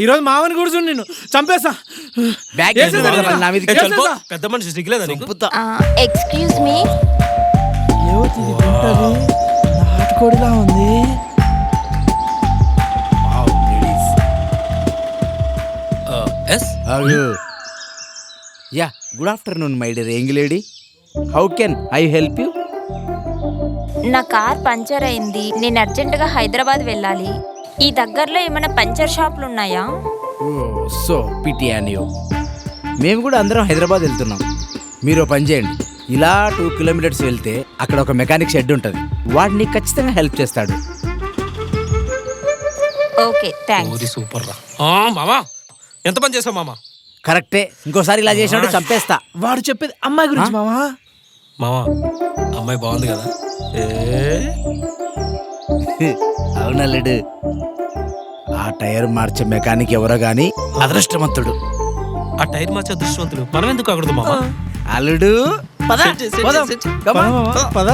ఈరోజు మామని కూర్చుని నేను చంపేస్తా. బ్యాగ్ వేసేస్తా, వేసేస్తా. నా మీదకి వేసేస్తా. వెళ్ళిపో. పెద్ద మనిషి సిగ్గులేదా నీకు? చంపుతా. ఎక్స్క్యూజ్ మీ, నాటుకోడిలా ఉంది. Yes ya, good afternoon my dear young lady. How can I help you? నా కార్ పంచర్ అయింది. నేను అర్జెంటుగా హైదరాబాద్ వెళ్ళాలి. ఈ దగ్గరలో ఏమైనా పంచర్ షాపులు ఉన్నాయా? So pity on you. మేము కూడా అందరం హైదరాబాద్ వెళ్తున్నాం. మీరు ఓ పని చేయండి, ఇలా 2 కిలోమీటర్స్ వెళ్తే అక్కడ ఒక మెకానిక్ షెడ్ ఉంటుంది. వాడిని ఖచ్చితంగా హెల్ప్ చేస్తాడు. Okay, thanks. సూపర్ రా మామా. ఎంత పని చేసావు మామా? కరెక్టే, ఇంకోసారి ఇలా చేసినట్టు చంపేస్తా. వాడు చెప్పేది అమ్మాయి గురించి మామా. మామా అమ్మాయి బాగుంది కదా? అవునల్లుడు, ఆ టైర్ మార్చే మెకానిక్ ఎవరో గాని అదృష్టవంతుడు. ఆ టైర్ మార్చే అదృష్టవంతులు మనం ఎందుకు అక్కడ మామా? అల్లుడు పద, సెట్ చేయి, సెట్ పోదాం. చేయి, సెట్ చేయి. Come on. పద మామ, పద.